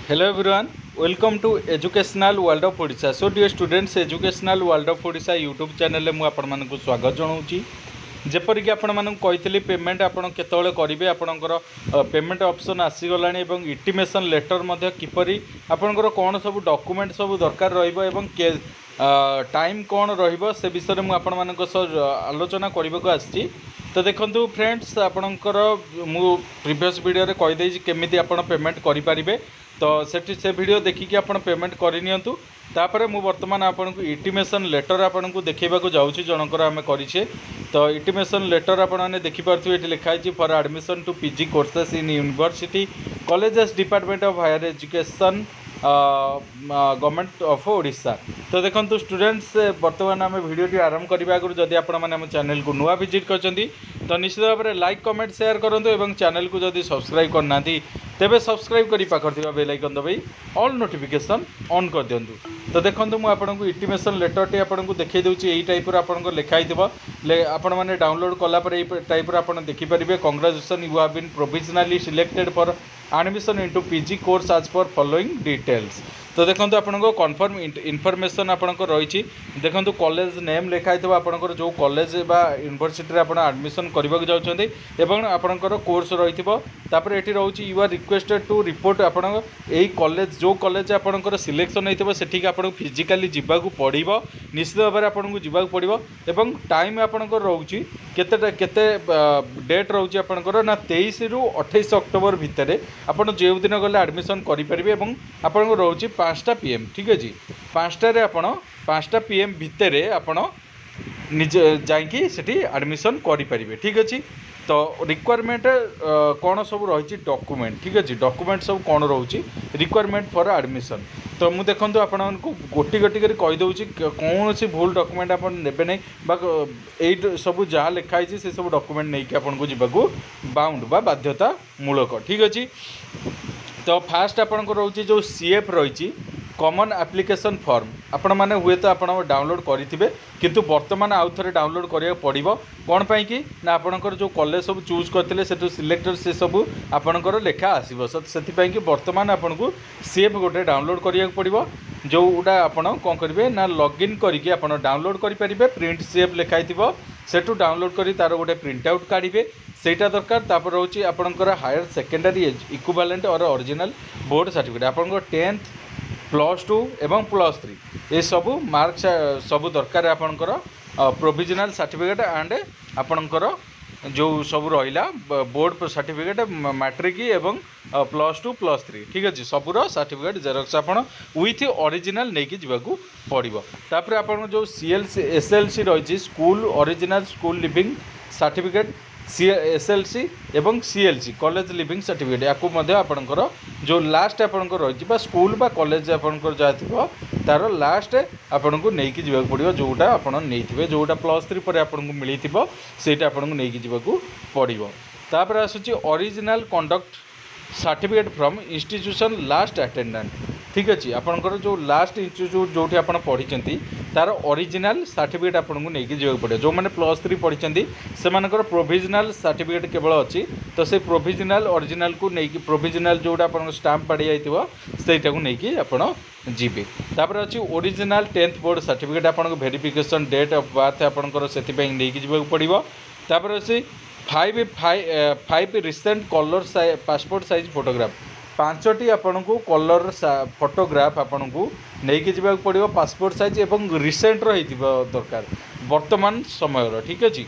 Hello everyone, welcome to Educational World of Odisha. So dear students, Educational World of Odisha YouTube channel में आपण मानक स्वागत जनाऊँगी। जेपरिक आपण मानक कही पेमेंट आपण केतବେଳେ करेंगे आपणकर पेमेंट ऑप्शन आसीगला एवं इंटीमेशन लेटर किपरि आपणकर कौन सब डॉक्यूमेंट सब दरकार रहिबो एवं टाइम कौन रहिबो से विषय में आपण मानक आलोचना करने को आसी। तो देखो फ्रेंड्स आपणकर मु प्रीवियस वीडियो रे कही देछि केमिति आपण पेमेंट करि परिबे। तो से वीडियो देखिए आप पेमेंट करनियंतु तापर मु वर्तमान आपन को इंटीमेशन लेटर आपन को देखैबा जाऊँगी जनकर आम करिछे। तो इंटीमेशन लेटर आपण माने देखि पारथि एठी लिखा है for admission to PG courses in university colleges department of higher education government of Odisha. तो देखो स्टूडेंट्स बर्तमान आम वीडियो आरंभ करने आगु जदि आपम चैनल को नुआ विजिट करछंती तो निश्चित भाव में लाइक कमेंट शेयर करूँ और चैनल को जदि सब्सक्राइब करना तेबे सब्सक्राइब करी पाखर थिबा बेल आइकन दबाई ऑल नोटिफिकेशन ऑन कर दियंतु। तो देखो मुझे आपको इंटीमेशन लेटर टी आपको देखै दूची एई टाइप रो आपनको लिखाई थिबो आपण माने डाउनलोड कला पर एई टाइप रो आपण देखि परिबे congratulation you have been provisionally selected for admission into PG course आज पर फॉलोइंग डिटेल्स। तो देखो आपको कन्फर्म इनफॉरमेशन आपंकर रही देखो कॉलेज नेम लिखाई थो आपंकर जो कॉलेज बा यूनिवर्सिटी आप एडमिशन करने जाऊँगी एवं आपंकर कोर्स रही तापर ये रोचे you are requested to report आपण यही कॉलेज जो कॉलेज आपंकर सिलेक्शन होती सेठिक आपको फिजिकाली जावाक पड़ो निश्चित भाव में आपको जावाक पड़ो एवं टाइम आपंकर रोचे केते डेट रोचे आपंकर ना 23 रु 28 अक्टोबर भितर आपड़ जो दिन गले एडमिशन करेंगे आपको रोचे 5टा PM ठीक अच्छे 5टारे आपण 5टा PM भितर आपण निज जाकि सेठी एडमिशन करेंगे ठीक अच्छे। तो रिक्वायरमेंट कौन सब रही डॉक्यूमेंट ठीक अच्छे डॉक्यूमेंट सब कौन रोचे रिक्वायरमेंट फॉर एडमिशन। तो मुझे देखो आपन को गोटी गोटी कर कहीदे कौन सी भूल डॉक्यूमेंट आप नेबे नहीं बा ये सब जहाँ लिखाई से सब डॉक्यूमेंट नहीं कि आपन को जीवाकू बाउंड बा बाध्यतामूलक ठीक अच्छे। तो फास्ट आपन को रोचे जो CF रही कॉमन एप्लिकेशन फॉर्म आपण मैंने हुए तो आप डाउनलोड करेंगे किंतु वर्तमान आउ थे डाउनलोड करा पड़ो कौन पाई कि ना आपणकर जो कॉलेज सब चूज करते से सिलेक्टेड से सब आपणकर लेखा आसो से कि वर्तमान आपन को CF गोटे डाउनलोड करा पड़ो जोटा आपड़ कौन करेंगे ना लॉगिन करके आप डाउनलोड करेंगे प्रिंट CF लिखाई थो सेठू डाउनलोड कर तार गोटे प्रिंट आउट काढ़े सेटा दरकार तापर रोचे आपणकर हायर सेकेंडरी इक्विवेलेंट और ओरिजिनल बोर्ड सर्टिफिकेट आपन 10th +2 एवं +3 ये सबू मार्क्स सबू दरकार आपणकर प्रोविजनल सर्टिफिकेट एंड आपणकर जो सब रहा बोर्ड सर्टिफिकेट मैट्रिक एवं +2 +3 ठीक अच्छे सबूर सर्टिफिकेट जेरक्स आप विथ ओरिजिनल नहीं जावाक पड़ो। तापर आप जो SLC रही school original school leaving certificate SLC एवं CLC कॉलेज लिविंग सर्टिफिकेट या आपणकर जो लास्ट आपणकर रही स्कूल बा कॉलेज आपणकर जहाँ थी तार लास्ट आपन को लेकिन जावाक पड़ो जोटा आपड़ नहीं जोटा +3 पर आपको मिली सेटा आपन को लेकिन जावाक पड़ो। तापर आसूची original conduct certificate from institution last attendant ठीक अच्छे आपंकर जो लास्ट इंस्टीट्यूट जो आप पढ़ी तार ओरिजिनल सर्टिफिकेट आपको लेकिन जावाक पड़ो जो मैंने +3 पढ़ी से प्रोविजनल सर्टिफिकेट केवल अच्छी तो से प्रोविजनल ओरिजिनल को लेकिन प्रोविजनल जोटा आप स्टाम्प पड़ी जाइए सेटा को लेकिन आपड़ जीवे। तापर अच्छी ओरिजिनल 10th बोर्ड सर्टिफिकेट आपको वेरिफिकेशन डेट ऑफ बर्थ आपंकर से लेकिन जावाक पड़ो। तापर अच्छी 5 recent colour passport size photograph 5टी आपन को कलर फोटोग्राफ आपन को लेकिन जावाक पड़ो पासपोर्ट साइज एवं रिसेंट रही दरकार वर्तमान समय ठीक अच्छे।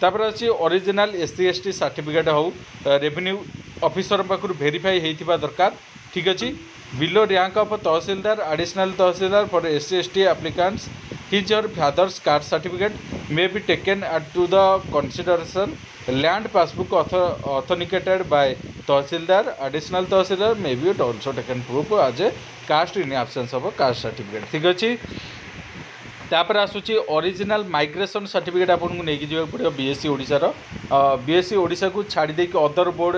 तापर अच्छी ओरिजिनल SC ST सर्टिफिकेट हो रेवेन्यू ऑफिसर पाखु वेरीफाई होता दरकार ठीक अच्छे। Below rank of tahsildar additional tahsildar for SC ST applicants his और father's caste certificate may be taken to the consideration land passbook authenticated by tahsildar additional tahsildar may be also taken proof as a caste in absence of caste certificate ठीक अच्छे। तापर आसूची original migration certificate आपको लेकिन जावाक पड़ो BSc Odisha BSc Odisha को छाड़ी देकी अदर बोर्ड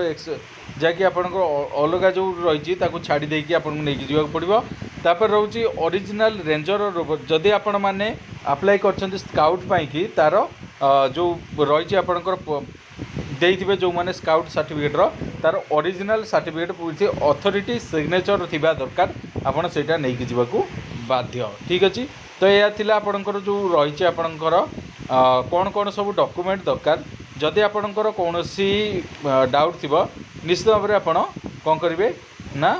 जहाँकि आपंकर अलग जो रही छाड़ी देकी आपको लेकिन जावाक पड़ो। तापर रोचे ओरिजिनल रेंजर रोवर जदि आपण मैंने अप्लाई कर स्काउट पाई तार जो रही आपंकर देइथिबे जो माने स्काउट सर्टिफिकेट तार original certificate with authority signature थिबा दरकार आपण सेटा नै कि जीवाकू बाध्य। ठीक अछि। तो यह थिला आपणकर जो रही आपणकर कौन कौन सब डॉक्यूमेंट दरकार जदि आपणकर कौनसी डाउट थिबो निश्चित भाव में आपण कौन करेंगे ना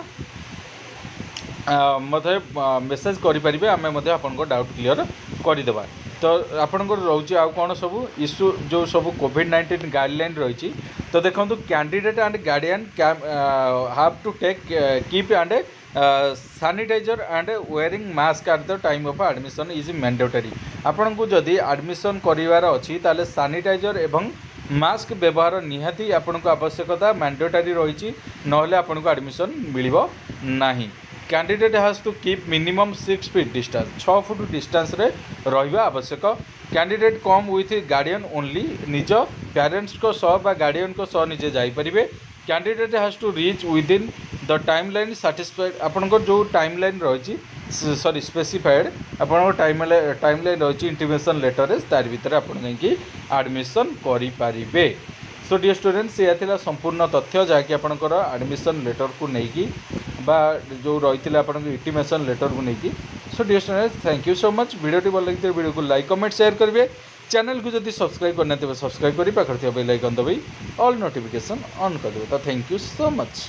मते मेसेज करें आम आपन डाउट क्लीयर करदेवा। तो आपंकर रोचे आउ कौन सब इश्यू जो सब कोविड-19 गाइडलाइन रही। तो देखो candidate and guardian have to take keep and sanitiser and wearing mask at the time of admission is mandatory. आपन को जदि एडमिशन करिवार अछि ताले सैनिटाइजर एवं मास्क व्यवहार निहाती आपन को आवश्यकता मैंडेटरी रही नहले आपन को एडमिशन मिलिबो नाही। Candidate has to keep minimum 6 feet distance 6 foot distance रे रहिबा आवश्यक। Candidate come with guardian only निज पेरेंट्स को सह बा गार्डियन को सह निजे जाई परिबे। Candidate has to reach within the timeline satisfied आपनकर जो टाइमलाइन रही सॉरी स्पेसिफाइड आपन टाइमलाइन रही इंटीमेशन लेटर तार भीतर आपन जाई एडमिशन करि पारिबे। सो डियर स्टूडेंट्स यह थिला संपूर्ण तथ्य जहाँकि आपनकर एडमिशन लेटर को लेकिन बा जो रही आपन इंटीमेशन लेटर को लेकिन। So dear students thank you so much. Video भल लगी वीडियो को लाइक कमेंट शेयर करेंगे। चैनल को जब सब्सक्राइब करना सब्सक्राइब करी पाखर बेल आइकन दबाई ऑल नोटिफिकेशन ऑन कर देवे। तो थैंक यू सो मच।